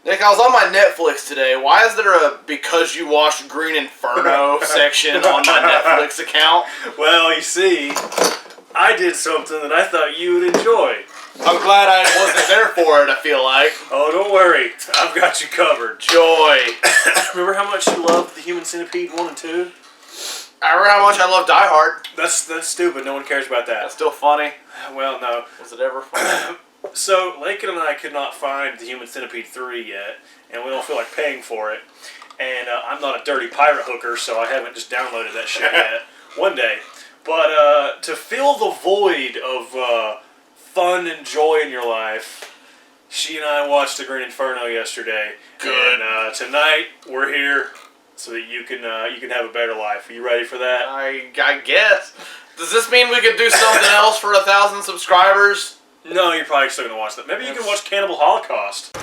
Nick, I was on my Netflix today. Why is there a because you watched Green Inferno section on my Netflix account? Well, you see, I did something that I thought you would enjoy. I'm glad I wasn't there for it, I feel like. Oh, don't worry. I've got you covered. Joy. Remember how much you loved the Human Centipede 1 and 2? I remember how much I love Die Hard. That's stupid. No one cares about that. That's still funny. Well, no. Was it ever funny? So, Lakin and I could not find the Human Centipede 3 yet, and we don't feel like paying for it. And I'm not a dirty pirate hooker, so I haven't just downloaded that shit yet. One day. But to fill the void of fun and joy in your life, she and I watched the Green Inferno yesterday. Good. And tonight we're here so that you can have a better life. Are you ready for that? I guess. Does this mean we could do something else for 1,000 subscribers? No, you're probably still gonna watch that. Maybe you can watch Cannibal Holocaust.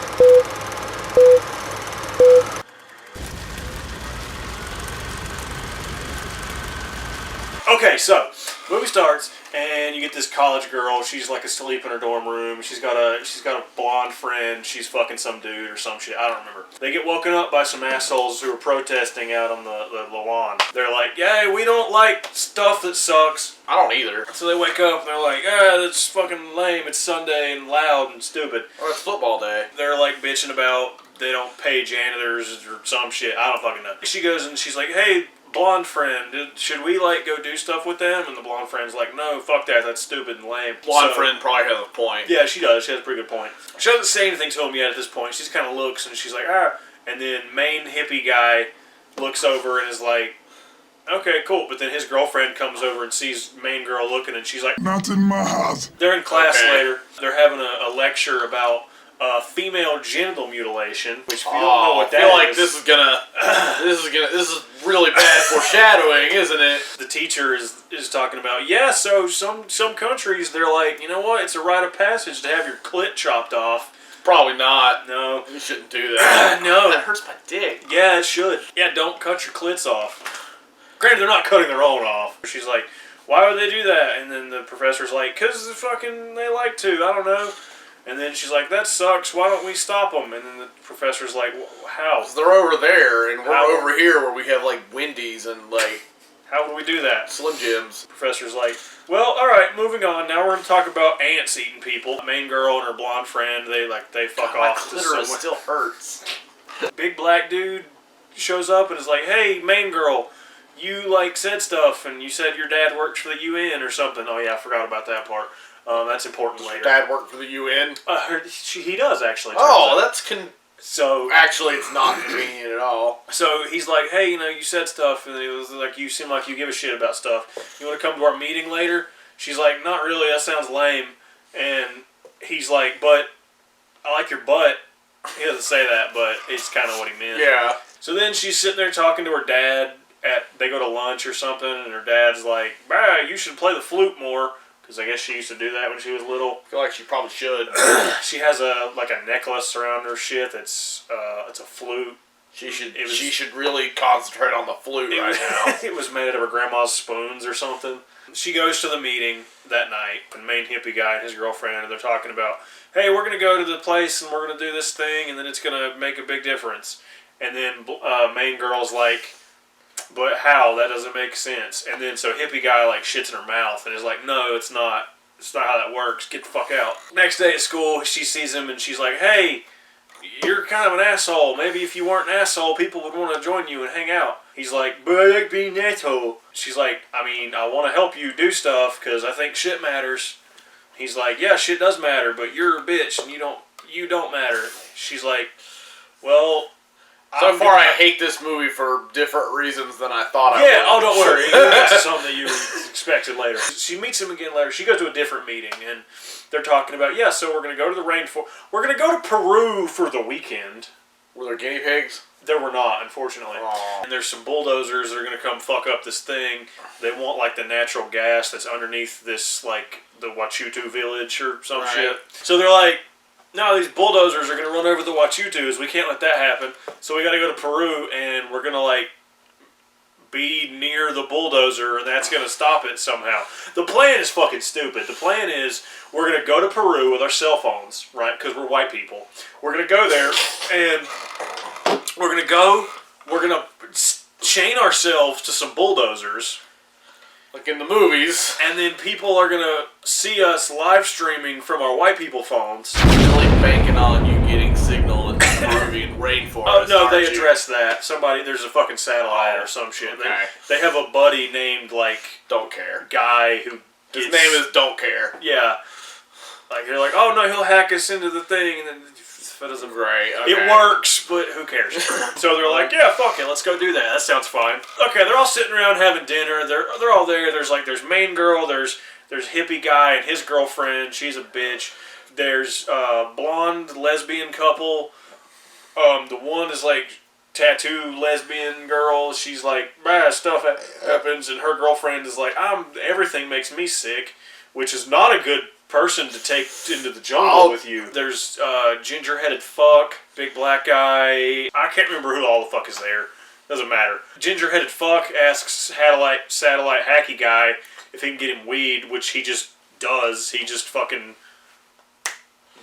Okay, so movie starts, and you get this college girl. She's like asleep in her dorm room. She's got a blonde friend. She's fucking some dude or some shit. I don't remember. They get woken up by some assholes who are protesting out on the lawn. They're like, "Yeah, we don't like stuff that sucks." I don't either. So they wake up and they're like, "Ah, that's fucking lame. It's Sunday and loud and stupid." Or it's football day. They're like bitching about they don't pay janitors or some shit. I don't fucking know. She goes and she's like, "Hey, blonde friend, should we like go do stuff with them?" And the blonde friend's like, "No, fuck that. That's stupid and lame." Blonde friend probably has a point. Yeah, she does. She has a pretty good point. She doesn't say anything to him yet at this point. She just kind of looks and she's like, "Ah." And then main hippie guy looks over and is like, "Okay, cool." But then his girlfriend comes over and sees main girl looking and she's like, "Not in my house." They're in class later. They're having a lecture about female genital mutilation, which if you don't know what that is, I feel like this is really bad foreshadowing, isn't it? The teacher is talking about, yeah, so some countries, they're like, you know what, it's a rite of passage to have your clit chopped off. Probably not. No. You shouldn't do that. No. That hurts my dick. Yeah, it should. Yeah, don't cut your clits off. Granted, they're not cutting their own off. She's like, why would they do that? And then the professor's like, because they like to, I don't know. And then she's like, that sucks, why don't we stop them? And then the professor's like, how? 'Cause they're over there, and we're over here where we have, like, Wendy's and, like... How would we do that? Slim Jims. The professor's like, well, alright, moving on. Now we're going to talk about ants eating people. The main girl and her blonde friend, they fuck off. My clitoris still hurts. Big black dude shows up and is like, hey, main girl, you, said stuff, and you said your dad works for the UN or something. Oh, yeah, I forgot about that part. That's important later. Your dad worked for the UN? He does, actually. Oh, that's So actually, it's not convenient at all. So he's like, hey, you said stuff, and it was like, you seem like you give a shit about stuff. You want to come to our meeting later? She's like, not really, that sounds lame. And he's like, but I like your butt. He doesn't say that, but it's kind of what he meant. Yeah. So then she's sitting there talking to her dad. They go to lunch or something, and her dad's like, bah, you should play the flute more. Because I guess she used to do that when she was little. I feel like she probably should. She has a necklace around her shit that's it's a flute. She should really concentrate on the flute right now. It was made out of her grandma's spoons or something. She goes to the meeting that night, the main hippie guy and his girlfriend, and they're talking about, hey, we're going to go to the place and we're going to do this thing and then it's going to make a big difference. And then main girl's like, but how? That doesn't make sense. And then so hippie guy shits in her mouth and is like, no, it's not. It's not how that works. Get the fuck out. Next day at school, she sees him and she's like, hey, you're kind of an asshole. Maybe if you weren't an asshole, people would want to join you and hang out. He's like, but I like being an asshole. She's like, I want to help you do stuff because I think shit matters. He's like, yeah, shit does matter, but you're a bitch and you don't matter. She's like, well... So far, I hate this movie for different reasons than I thought I would. Yeah, oh, don't worry. It's something that you expected later. She meets him again later. She goes to a different meeting, and they're talking about, yeah, so we're going to go to the rainforest. We're going to go to Peru for the weekend. Were there guinea pigs? There were not, unfortunately. Aww. And there's some bulldozers that are going to come fuck up this thing. They want, the natural gas that's underneath this, the Huachutu village or some shit. So they're like, no, these bulldozers are going to run over the Huachutus. We can't let that happen. So we got to go to Peru, and we're going to, be near the bulldozer, and that's going to stop it somehow. The plan is fucking stupid. The plan is we're going to go to Peru with our cell phones, right? Because we're white people. We're going to go there, and we're going to chain ourselves to some bulldozers. Like in the movies. And then people are going to see us live streaming from our white people phones. Really banking on you getting signal in the Peruvian rainforest. Oh, no, they addressed that. There's a fucking satellite or some shit. Okay. They have a buddy named, like... Don't Care. Guy who His name is Don't Care. Yeah. Like, they're like, oh, no, he'll hack us into the thing, and then... That doesn't great. Okay. It works, but who cares? So they're like, yeah, fuck it, let's go do that. That sounds fine. Okay, they're all sitting around having dinner. They're all there. There's main girl. There's hippie guy and his girlfriend. She's a bitch. There's blonde lesbian couple. The one is like tattoo lesbian girl. She's like, stuff happens, and her girlfriend is like, everything makes me sick, which is not a good person to take into the jungle with you. There's ginger-headed fuck, big black guy. I can't remember who all the fuck is there. Doesn't matter. Ginger-headed fuck asks satellite hacky guy if he can get him weed, which he just does. He just fucking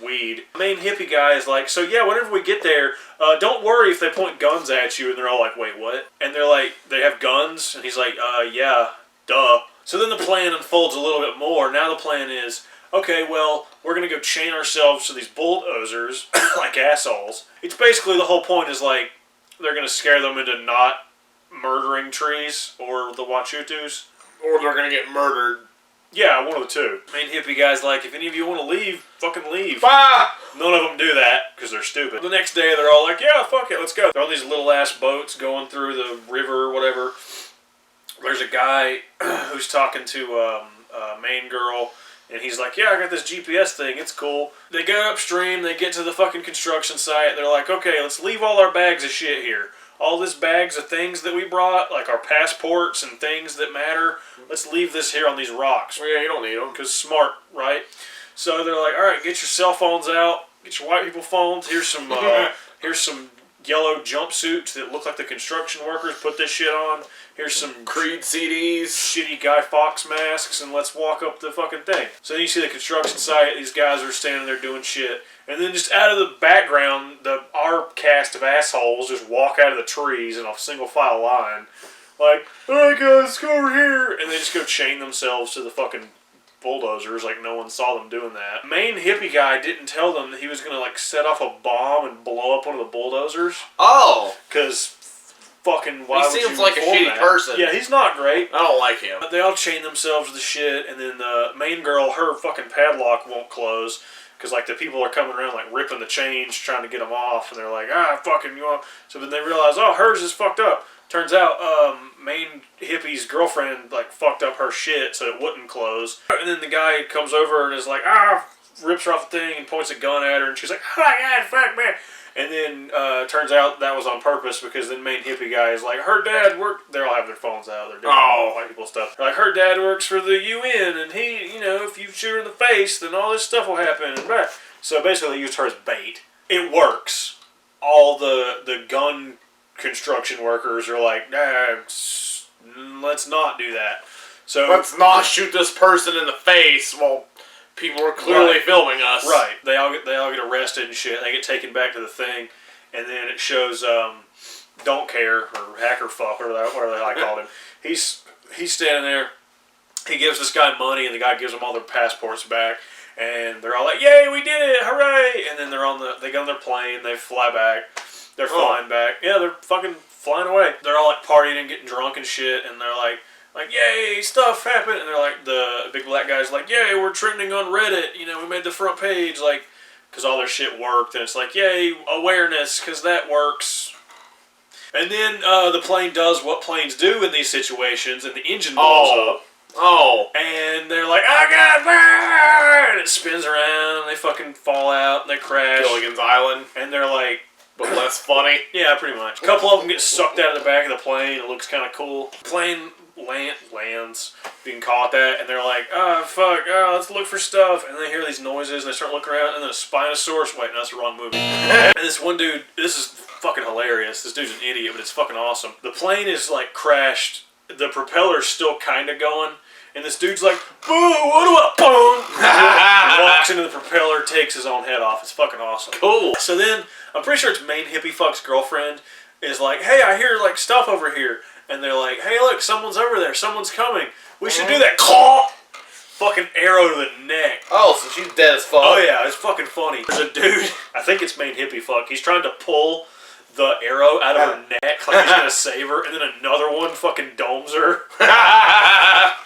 weed. The main hippie guy is like, so yeah, whenever we get there, don't worry if they point guns at you. And they're all like, wait, what? And they're like, they have guns? And he's like, yeah, duh. So then the plan unfolds a little bit more. Now the plan is, okay, well, we're going to go chain ourselves to these bulldozers like assholes. It's basically the whole point is like they're going to scare them into not murdering trees or the Wachutus. Or they're going to get murdered. Yeah, one of the two. Main hippie guy's like, if any of you want to leave, fucking leave. Ah! None of them do that because they're stupid. The next day they're all like, yeah, fuck it, let's go. They're on these little ass boats going through the river or whatever. There's a guy who's talking to main girl. And he's like, yeah, I got this GPS thing. It's cool. They go upstream. They get to the fucking construction site. They're like, okay, let's leave all our bags of shit here. All this bags of things that we brought, like our passports and things that matter, let's leave this here on these rocks. Well, yeah, you don't need them. Because smart, right? So they're like, all right, get your cell phones out. Get your white people phones. Here's some yellow jumpsuits that look like the construction workers put this shit on. Here's some Creed CDs, shitty Guy Fawkes masks, and let's walk up the fucking thing. So then you see the construction site, these guys are standing there doing shit, and then just out of the background, our cast of assholes just walk out of the trees in a single file line, like, alright guys, let's go over here, and they just go chain themselves to the fucking bulldozers like no one saw them doing that. Main hippie guy didn't tell them that he was going to like set off a bomb and blow up one of the bulldozers. Oh! Because fucking why would you He seems like a shitty person. Yeah, he's not great. I don't like him. But they all chain themselves to the shit, and then the main girl, her fucking padlock won't close because like the people are coming around like ripping the chains trying to get them off, and they're like, fucking you want. So then they realize, oh, hers is fucked up. Turns out, main hippie's girlfriend like fucked up her shit so it wouldn't close. And then the guy comes over and is like, rips her off the thing and points a gun at her, and she's like, oh my god, fuck me. And then turns out that was on purpose because then main hippie guy is like, her dad worked. They all have their phones out. They're doing all white people stuff. They're like, her dad works for the UN, and he, if you shoot her in the face, then all this stuff will happen. And blah. So basically, they used her as bait. It works. All the gun construction workers are like, let's not do that. So let's not shoot this person in the face while people are clearly filming us. Right. They all get arrested and shit. They get taken back to the thing, and then it shows Don't Care or Hacker Fuck or whatever the hell I called him. He's standing there. He gives this guy money, and the guy gives them all their passports back. And they're all like, "Yay, we did it! Hooray!" And then they get on their plane. They fly back. They're flying back. Yeah, they're fucking flying away. They're all like partying and getting drunk and shit. And they're like, yay, stuff happened. And they're like, the big black guy's like, yay, we're trending on Reddit. We made the front page, like, because all their shit worked. And it's like, yay, awareness, because that works. And then the plane does what planes do in these situations, and the engine blows up. Oh. And they're like, oh god, and it spins around, and they fucking fall out, and they crash. Gilligan's Island. And they're like, but less funny. Yeah, pretty much. A couple of them get sucked out of the back of the plane. It looks kind of cool. Plane lands, if you can call it that, and they're like, oh, fuck, let's look for stuff. And they hear these noises, and they start looking around, and then a Spinosaurus, wait, no, that's the wrong movie. And this one dude, this is fucking hilarious. This dude's an idiot, but it's fucking awesome. The plane is like crashed. The propeller's still kind of going. And this dude's like, boo, what do I, boom! Walks into the propeller, takes his own head off. It's fucking awesome. Cool. So then, I'm pretty sure it's main hippie fuck's girlfriend is like, hey, I hear like stuff over here. And they're like, hey, look, someone's over there. Someone's coming. We should do that. Claw! Fucking arrow to the neck. Oh, so she's dead as fuck. Oh yeah, it's fucking funny. There's a dude, I think it's main hippie fuck. He's trying to pull the arrow out of her neck like he's gonna save her, and then another one fucking domes her.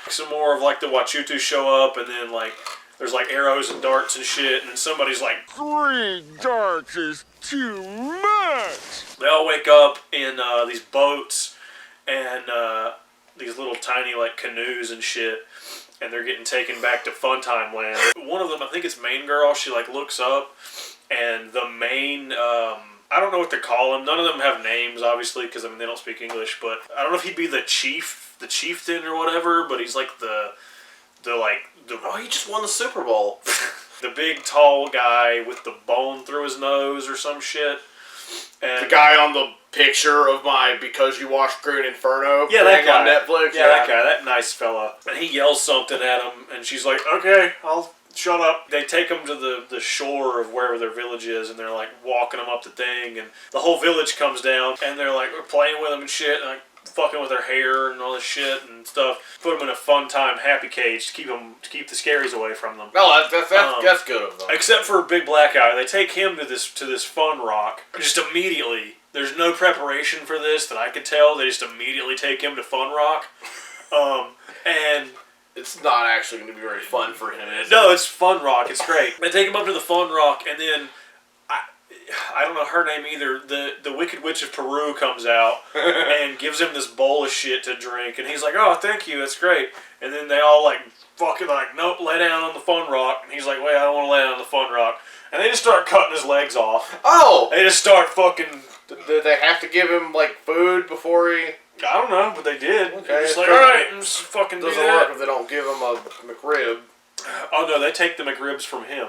Some more of like the Wachutu show up, and then like there's like arrows and darts and shit, and then somebody's like, 3 darts is too much. They all wake up in these boats and these little tiny like canoes and shit, and they're getting taken back to Funtime Land. One of them, I think it's main girl, she like looks up, and the main I don't know what to call him. None of them have names, obviously, because I mean they don't speak English. But I don't know if he'd be the chieftain or whatever. But he's like the Oh, he just won the Super Bowl. the big tall guy with the bone through his nose or some shit. And The guy on the picture of my Because You Watched Green Inferno yeah, that thing guy on Netflix. Yeah, that guy, that nice fella. And he yells something at him, and she's like, "Okay, I'll." Shut up. They take them to the shore of wherever their village is, and they're like walking them up the thing, and the whole village comes down, and they're like playing with them and shit, and like fucking with their hair and all this shit and stuff. Put them in a fun time happy cage to keep the scaries away from them. No, that's good of them. Except for Big Black Eye, they take him to this fun rock just immediately. There's no preparation for this that I could tell. They just immediately take him to Fun Rock, and. It's not actually going to be very fun for him, is it? No, it's Fun Rock. It's great. They take him up to the Fun Rock, and then I don't know her name either. The Wicked Witch of Peru comes out and gives him this bowl of shit to drink, and he's like, "Oh, thank you, that's great." And then they all like fucking like, "Nope, lay down on the Fun Rock." And he's like, "Wait, I don't want to lay down on the Fun Rock." And they just start cutting his legs off. Oh! They just start fucking. Did they have to give him like food before he? I don't know, but they did. Okay, They're just like, alright, just fucking do doesn't that. work if they don't give him a McRib. Oh no, they take the McRibs from him.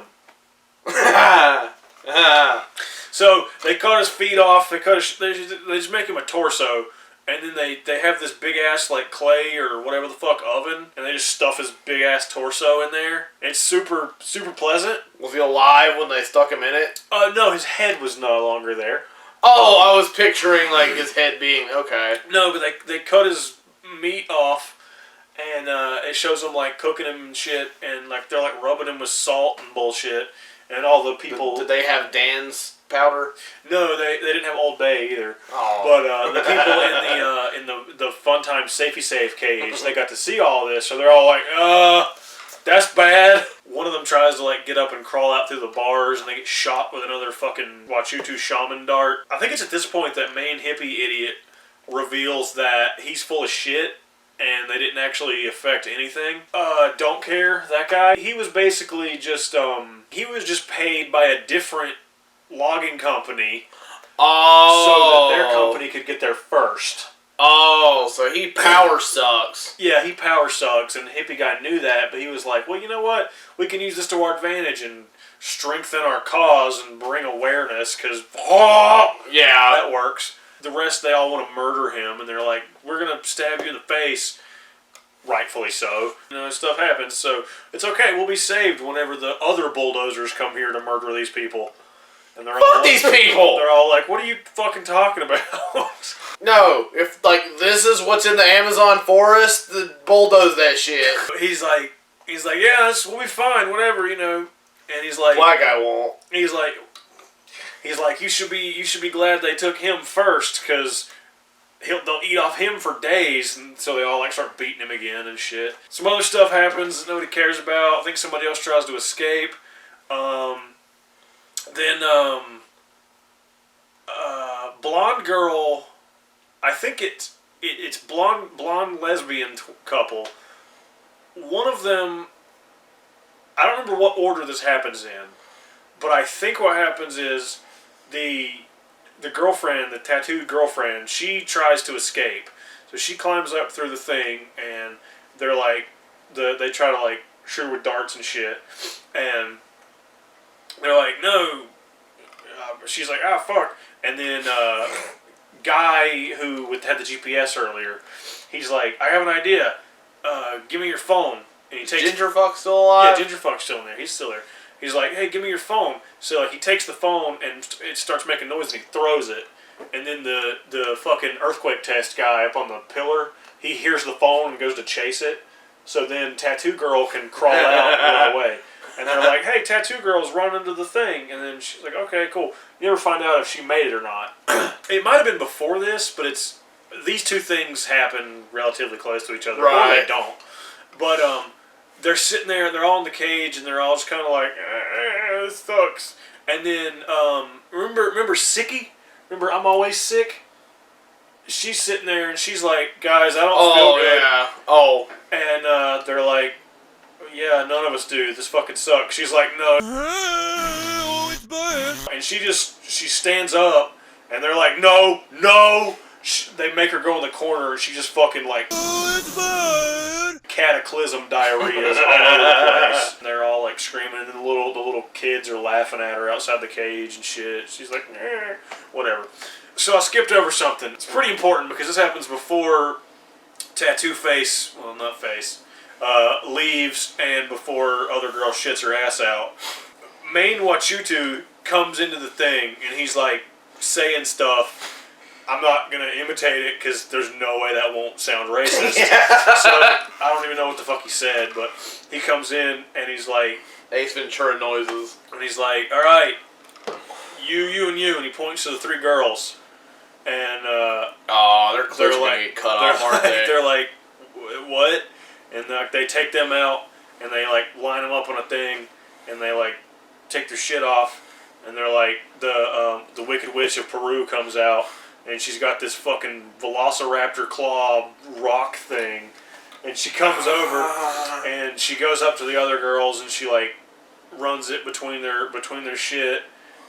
So they cut his feet off. They just make him a torso, and then they have this big ass like clay or whatever the fuck oven, and they just stuff his big ass torso in there. It's super pleasant. Was he alive when they stuck him in it? No, his head was no longer there. Oh, I was picturing like his head being okay. No, but they cut his meat off, and it shows them like cooking him and shit, and like they're like rubbing him with salt and bullshit, and all the people. Did they have Dan's powder? No, they didn't have Old Bay either. Oh. But the people in the Funtime Safety Safe cage, they got to see all this, so they're all like, that's bad. One of them tries to like get up and crawl out through the bars, and they get shot with another fucking Wachutu shaman dart. I think it's at this point that main hippie idiot reveals that he's full of shit, and they didn't actually affect anything. Don't care, that guy. He was basically just he was just paid by a different logging company, so that their company could get there first. Oh, so he power sucks. Yeah, he power sucks, and the hippie guy knew that, but he was like, well, you know what? We can use this to our advantage and strengthen our cause and bring awareness, because, yeah, that works. The rest, they all want to murder him, and they're like, we're going to stab you in the face. Rightfully so. You know, stuff happens, so it's okay. We'll be saved whenever the other bulldozers come here to murder these people. And they're Fuck these people! They're all like, what are you fucking talking about? No, if, like, this is what's in the Amazon forest, bulldoze that shit. He's like, yeah, we'll be fine, whatever, you know. And he's like, Black guy won't. He's like, you should be glad they took him first, because they'll eat off him for days. And so they all like start beating him again and shit. Some other stuff happens that nobody cares about. I think somebody else tries to escape. Then blonde girl. I think it's blonde lesbian couple. One of them, I don't remember what order this happens in, but I think what happens is the girlfriend, the tattooed girlfriend, she tries to escape. So she climbs up through the thing, and they're like, they try to like shoot her with darts and shit, and they're like, no, she's like, ah, fuck. And then guy who had the GPS earlier, he's like, I have an idea. Give me your phone. And he takes Gingerfuck still alive? Yeah, Gingerfuck's still in there. He's still there. He's like, hey, give me your phone. So like he takes the phone and it starts making noise and he throws it. And then the fucking earthquake test guy up on the pillar, he hears the phone and goes to chase it. So then Tattoo Girl can crawl out and run away. And they're like, hey, Tattoo Girl's running to the thing. And then she's like, okay, cool. You never find out if she made it or not. It might have been before this, but these two things happen relatively close to each other. Right. Or they don't. But they're sitting there and they're all in the cage and they're all just kind of like, this sucks. And then, remember Sicky? Remember I'm Always Sick? She's sitting there and she's like, guys, I don't feel good. Yeah. Oh, And they're like, yeah, none of us do. This fucking sucks. She's like, no. It's bad. And she stands up and they're like, no. They make her go in the corner and she just fucking like, it's bad. Cataclysm diarrhea is all over the place. And they're all like screaming and the little kids are laughing at her outside the cage and shit. She's like, whatever. So I skipped over something. It's pretty important because this happens before Tattoo Face, well, not Face, leaves and before other girl shits her ass out. Main Wachutu comes into the thing and he's like saying stuff. I'm not going to imitate it because there's no way that won't sound racist. Yeah. So I don't even know what the fuck he said, but he comes in and he's like... Ace Ventura noises. And he's like, all right, you, and you. And he points to the three girls. And they're clearly going to get cut off, aren't they? They're like, what? And they take them out and they like line them up on a thing and they like take their shit off. And they're like, the Wicked Witch of Peru comes out. And she's got this fucking velociraptor claw rock thing. And she comes over and she goes up to the other girls and she like runs it between their shit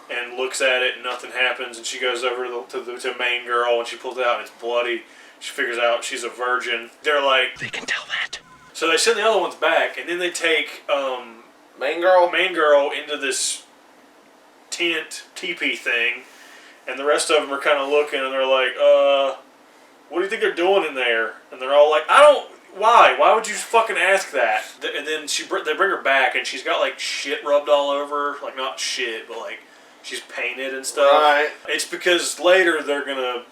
and looks at it and nothing happens. And she goes over to the main girl and she pulls it out and it's bloody. She figures out she's a virgin. They're like, they can tell that. So they send the other ones back and then they take main girl into this tent teepee thing. And the rest of them are kind of looking, and they're like, what do you think they're doing in there? And they're all like, why? Why would you fucking ask that? And then they bring her back, and she's got, like, shit rubbed all over her. Like, not shit, but, like, she's painted and stuff. Right. It's because later they're gonna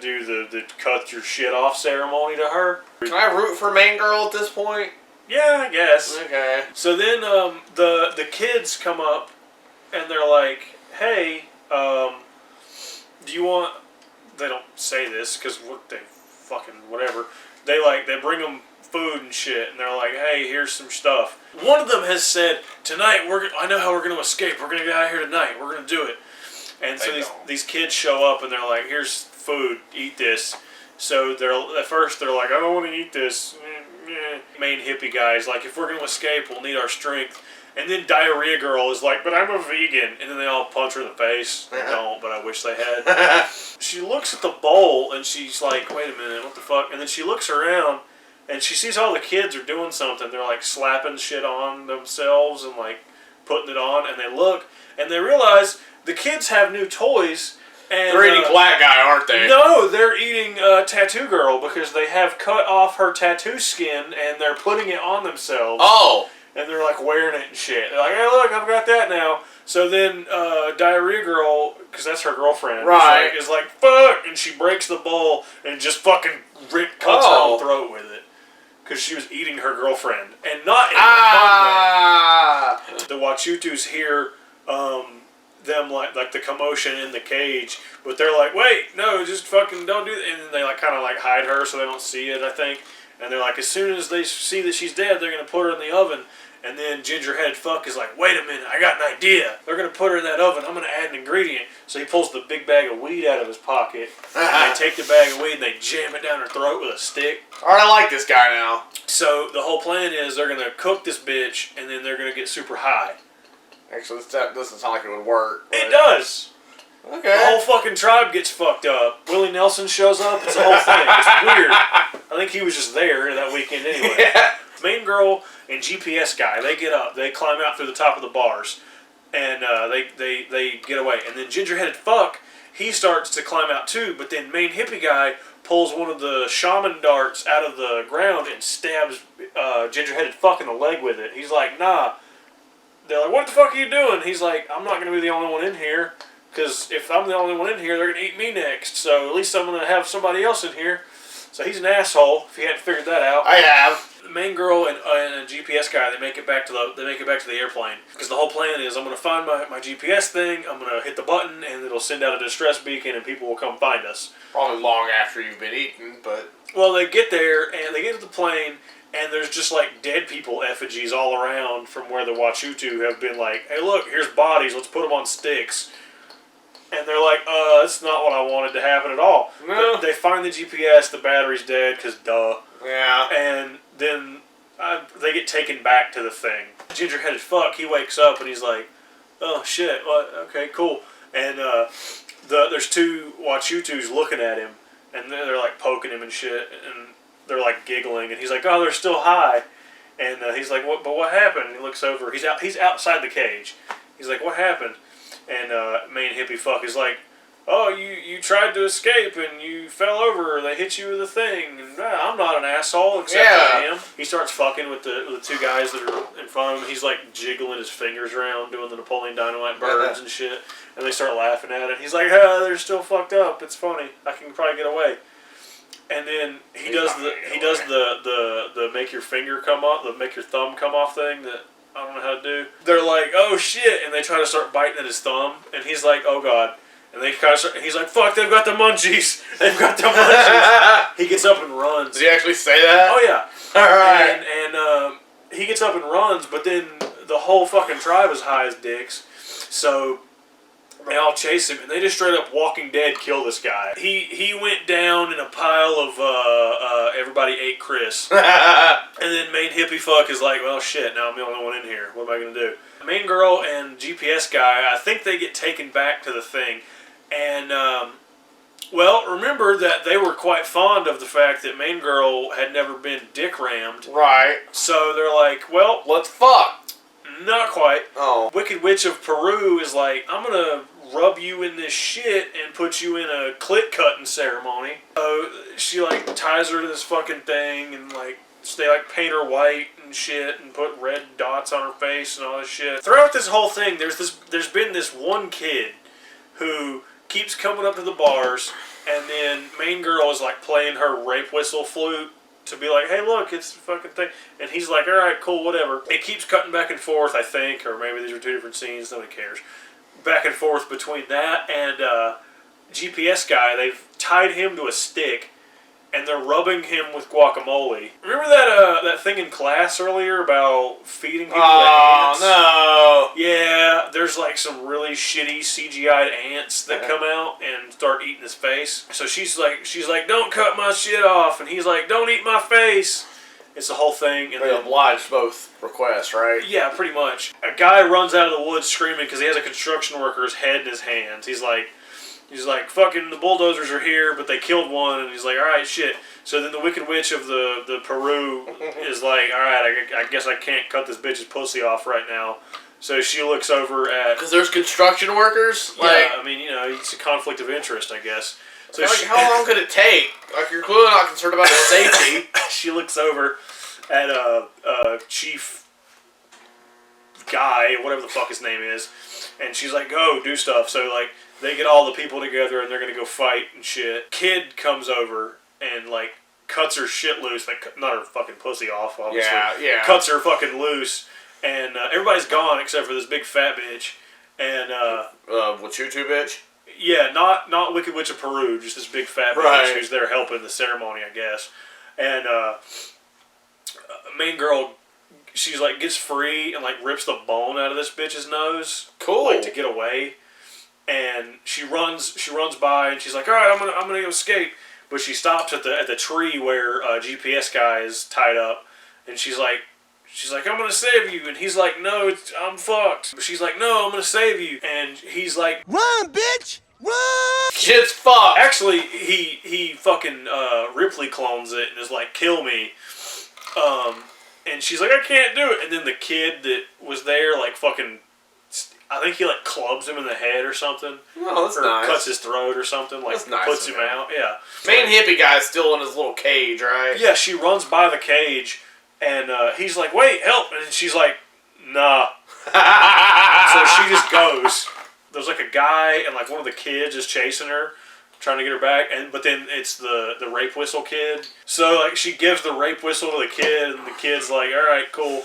do the cut your shit off ceremony to her. Can I root for main girl at this point? Yeah, I guess. Okay. So then the kids come up, and they're like, hey, do you want... They don't say this because they fucking whatever. They bring them food and shit, and they're like, hey, here's some stuff. One of them has said, tonight, I know how we're going to escape. We're going to get out of here tonight. We're going to do it. And so these kids show up, and they're like, here's food. Eat this. So at first they're like, I don't want to eat this. Main hippie guy's like, if we're going to escape, we'll need our strength. And then Diarrhea Girl is like, but I'm a vegan. And then they all punch her in the face. They don't, but I wish they had. She looks at the bowl, and she's like, wait a minute, what the fuck? And then she looks around, and she sees all the kids are doing something. They're, like, slapping shit on themselves and, like, putting it on. And they look, and they realize the kids have new toys. And, they're eating Black Guy, aren't they? No, they're eating Tattoo Girl because they have cut off her tattoo skin, and they're putting it on themselves. Oh. And they're like wearing it and shit. They're like, hey, look, I've got that now. So then Diarrhea Girl, because that's her girlfriend, right, is like, fuck! And she breaks the bowl and just fucking cuts her own throat with it. Because she was eating her girlfriend. And not in the fun way. The Wachutus hear them like the commotion in the cage, but they're like, wait, no, just fucking don't do that. And then they like kind of like hide her so they don't see it, I think. And they're like, as soon as they see that she's dead, they're going to put her in the oven. And then Gingerhead Fuck is like, wait a minute, I got an idea. They're going to put her in that oven. I'm going to add an ingredient. So he pulls the big bag of weed out of his pocket. And they take the bag of weed and they jam it down her throat with a stick. Alright, I like this guy now. So the whole plan is they're going to cook this bitch and then they're going to get super high. Actually, this doesn't sound like it would work. It does. Okay. The whole fucking tribe gets fucked up. Willie Nelson shows up. It's a whole thing. It's weird. I think he was just there that weekend anyway. Yeah. Main girl and GPS guy, they get up. They climb out through the top of the bars. and they get away. And then ginger-headed fuck, he starts to climb out too, but then main hippie guy pulls one of the shaman darts out of the ground and stabs ginger-headed fuck in the leg with it. He's like, nah. They're like, what the fuck are you doing? He's like, I'm not going to be the only one in here, because if I'm the only one in here, they're going to eat me next, so at least I'm going to have somebody else in here. So he's an asshole, if you hadn't figured that out. I have. The main girl and a GPS guy, they make it back to the airplane, because the whole plan is, I'm going to find my GPS thing, I'm going to hit the button, and it'll send out a distress beacon, and people will come find us. Probably long after you've been eaten, but... Well, they get there, and they get to the plane, and there's just like dead people effigies all around from where the Wachutu have been like, hey look, here's bodies, let's put them on sticks. And they're like, that's not what I wanted to happen at all. No. They find the GPS, the battery's dead, because duh. Yeah. And then they get taken back to the thing. Ginger-headed fuck, he wakes up and he's like, oh shit, what? Okay, cool. And there's two Wachutus looking at him, and they're like poking him and shit, and they're like giggling, and he's like, oh, they're still high. And he's like, what? But what happened? And he looks over. He's outside the cage. He's like, what happened? And main hippie fuck is like, oh, you tried to escape and you fell over. They hit you with a thing. And I'm not an asshole, except I am. He starts fucking with the two guys that are in front of him. He's like jiggling his fingers around, doing the Napoleon Dynamite birds and shit. And they start laughing at it. He's like, they're still fucked up. It's funny. I can probably get away. And then he does the make your finger come off, the make your thumb come off thing that I don't know how to do. They're like, oh shit, and they try to start biting at his thumb, and he's like, oh god. And they kind of start, he's like, fuck, they've got the munchies. They've got the munchies. He gets up and runs. Did he actually say that? Oh yeah. Alright. And he gets up and runs, but then the whole fucking tribe is high as dicks. So they all chase him, and they just straight up Walking Dead kill this guy. He went down in a pile of everybody ate Chris. And then main hippie fuck is like, well shit, now I'm the only one in here. What am I going to do? Main girl and GPS guy, I think they get taken back to the thing. And, well, remember that they were quite fond of the fact that main girl had never been dick rammed. Right. So they're like, well, let's fuck. Not quite. Oh. Wicked Witch of Peru is like, I'm going to rub you in this shit and put you in a clit cutting ceremony. So she like ties her to this fucking thing and like they like paint her white and shit and put red dots on her face and all this shit. Throughout this whole thing, there's been this one kid who keeps coming up to the bars, and then main girl is like playing her rape whistle flute to be like, hey look, it's the fucking thing. And he's like, alright, cool, whatever. It keeps cutting back and forth, I think, or maybe these are two different scenes, nobody cares. Back and forth between that and GPS guy. They've tied him to a stick, and they're rubbing him with guacamole. Remember that thing in class earlier about feeding people to ants? Oh, no. Yeah, there's like some really shitty CGI'd ants that come out and start eating his face. So she's like, don't cut my shit off, and he's like, don't eat my face. It's the whole thing. And they obliged both requests, right? Yeah, pretty much. A guy runs out of the woods screaming because he has a construction worker's head in his hands. He's like, fucking the bulldozers are here, but they killed one, and he's like, all right, shit. So then the Wicked Witch of the Peru is like, all right, I guess I can't cut this bitch's pussy off right now. So she looks over at... Because there's construction workers? Yeah, I mean, it's a conflict of interest, I guess. So how long could it take? Like, you're clearly not concerned about his safety. She looks over at Chief Guy, whatever the fuck his name is, and she's like, go, do stuff. So, like, they get all the people together, and they're gonna go fight and shit. Kid comes over and, like, cuts her shit loose. Like, not her fucking pussy off, obviously. Yeah. Cuts her fucking loose, and everybody's gone except for this big fat bitch. And, Wachutu bitch? Yeah, not Wicked Witch of Peru, just this big fat bitch who's there helping the ceremony, I guess. And main girl, she's like gets free and like rips the bone out of this bitch's nose, cool, like to get away. And she runs by and she's like, all right, I'm gonna go escape. But she stops at the tree where GPS guy is tied up, and she's like, I'm gonna save you, and he's like, no, I'm fucked. But she's like, no, I'm gonna save you, and he's like, run, bitch. Run! Shit's fucked! Actually, he fucking Ripley clones it and is like, kill me. And she's like, I can't do it. And then the kid that was there, like, fucking... I think he like clubs him in the head or something. Oh, that's or nice. Cuts his throat or something. Like That's nice puts of him him. out. Yeah. Main hippie guy's still in his little cage, right? Yeah, she runs by the cage, and he's like, "Wait, help!" And she's like, "Nah." So she just goes. There's like a guy and like one of the kids is chasing her, trying to get her back, but then it's the rape whistle kid. So like she gives the rape whistle to the kid, and the kid's like, "All right, cool."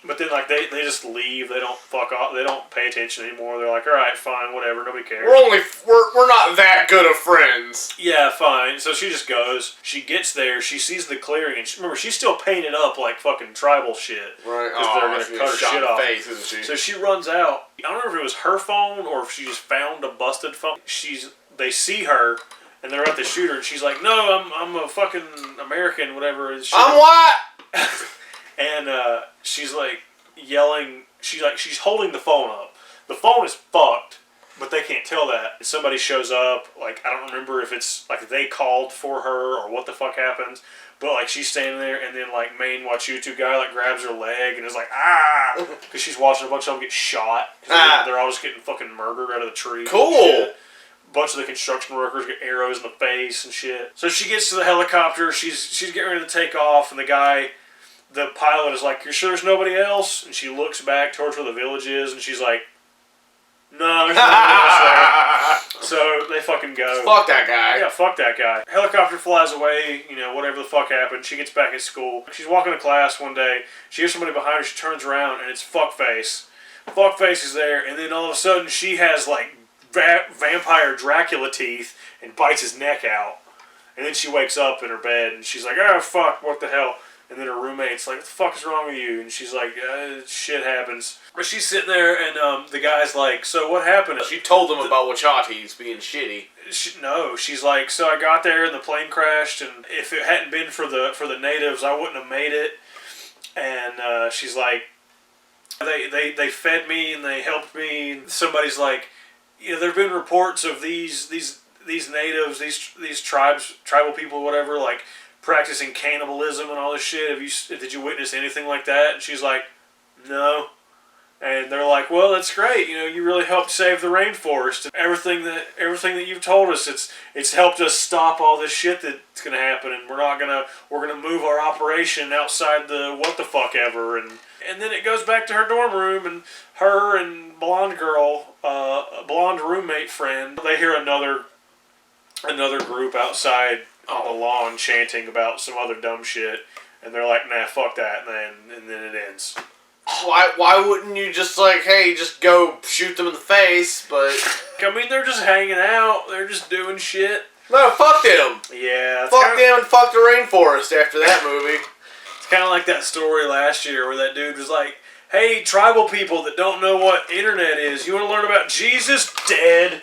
But then like they just leave. They don't fuck off. They don't pay attention anymore. They're like, "All right, fine, whatever. Nobody cares." We're not that good of friends. Yeah, fine. So she just goes. She gets there. She sees the clearing, and remember, she's still painted up like fucking tribal shit. Right. Because they're gonna cut her shit off. Face, isn't she? So she runs out. I don't know if it was her phone or if she just found a busted phone. They see her, and they're about to shoot her, and she's like, "No, I'm a fucking American, whatever." I'm white. And she's like yelling. She's holding the phone up. The phone is fucked, but they can't tell that. Somebody shows up. Like I don't remember if it's like they called for her or what the fuck happens. But like she's standing there, and then like main watch YouTube guy like grabs her leg and is like because she's watching a bunch of them get shot. They're all just getting fucking murdered out of the tree. Cool. A bunch of the construction workers get arrows in the face and shit. So she gets to the helicopter. She's getting ready to take off, and the pilot is like, "You're sure there's nobody else?" And she looks back towards where the village is, and she's like, "No, there's nobody else there." So they fucking go. Fuck that guy. Yeah, fuck that guy. Helicopter flies away, whatever the fuck happened. She gets back at school. She's walking to class one day. She hears somebody behind her. She turns around, and it's Fuckface. Fuckface is there, and then all of a sudden she has like vampire Dracula teeth and bites his neck out. And then she wakes up in her bed, and she's like, "Oh, fuck, what the hell?" And then her roommate's like, "What the fuck is wrong with you?" And she's like, "Shit happens." But she's sitting there, and the guy's like, "So what happened?" She told them about Wachatis being shitty. No, she's like, "So I got there, and the plane crashed, and if it hadn't been for the natives, I wouldn't have made it." And she's like, "They fed me, and they helped me." And somebody's like, there have been reports of these natives, these tribal people, whatever, like practicing cannibalism and all this shit. Did you witness anything like that? And she's like, "No." And they're like, "Well, that's great. You really helped save the rainforest. Everything that you've told us, it's helped us stop all this shit that's gonna happen. And we're gonna move our operation outside the what the fuck ever." And then it goes back to her dorm room, and her and blonde girl, blonde roommate friend, they hear another group outside on the lawn chanting about some other dumb shit, and they're like, "Nah, fuck that," and then it ends. Why wouldn't you just just go shoot them in the face? But I mean, they're just hanging out. They're just doing shit. No, fuck them. Yeah. Fuck them and fuck the rainforest after that movie. It's kind of like that story last year where that dude was like, "Hey, tribal people that don't know what internet is, you want to learn about Jesus? Dead."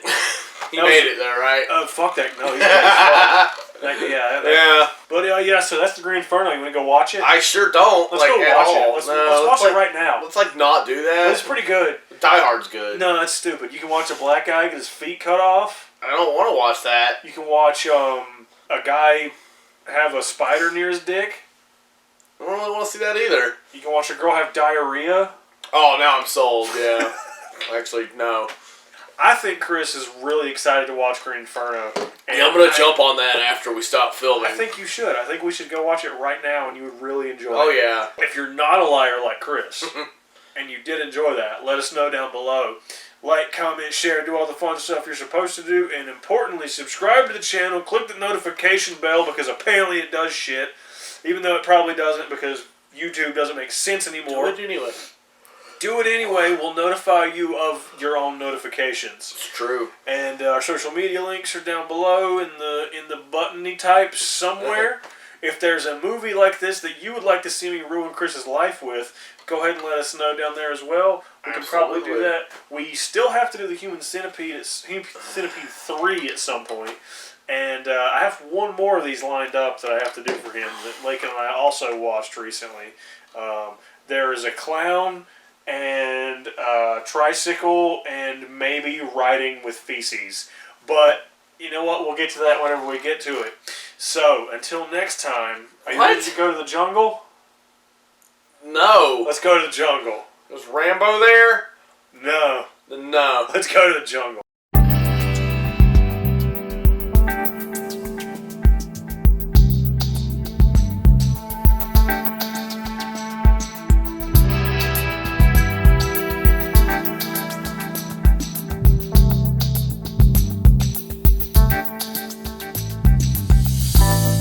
He made it though, right? Fuck that. No, he's dead as fuck. Yeah. But so that's the Green Inferno. You want to go watch it? I sure don't. Let's go watch it. Let's watch it right now. Let's not do that. It's pretty good. Die Hard's good. No, that's stupid. You can watch a black guy get his feet cut off. I don't want to watch that. You can watch a guy have a spider near his dick. I don't really want to see that either. You can watch a girl have diarrhea. Oh, now I'm sold. Yeah. Actually, no. I think Chris is really excited to watch Green Inferno. Yeah, I'm gonna jump on that after we stop filming. I think you should. I think we should go watch it right now, and you would really enjoy it. Oh yeah. If you're not a liar like Chris, and you did enjoy that, let us know down below. Like, comment, share, do all the fun stuff you're supposed to do, and importantly, subscribe to the channel. Click the notification bell because apparently it does shit, even though it probably doesn't because YouTube doesn't make sense anymore. Do it anyway. Do it anyway. We'll notify you of your own notifications. It's true. And our social media links are down below in the buttony type somewhere. If there's a movie like this that you would like to see me ruin Chris's life with, go ahead and let us know down there as well. We can probably do that. We still have to do the Human Centipede, Human Centipede 3 at some point. And I have one more of these lined up that I have to do for him that Lakin and I also watched recently. There is a clown and tricycle and maybe riding with feces. But you know what? We'll get to that whenever we get to it. So, until next time, are you ready to go to the jungle? No. Let's go to the jungle. Was Rambo there? No. No. Let's go to the jungle.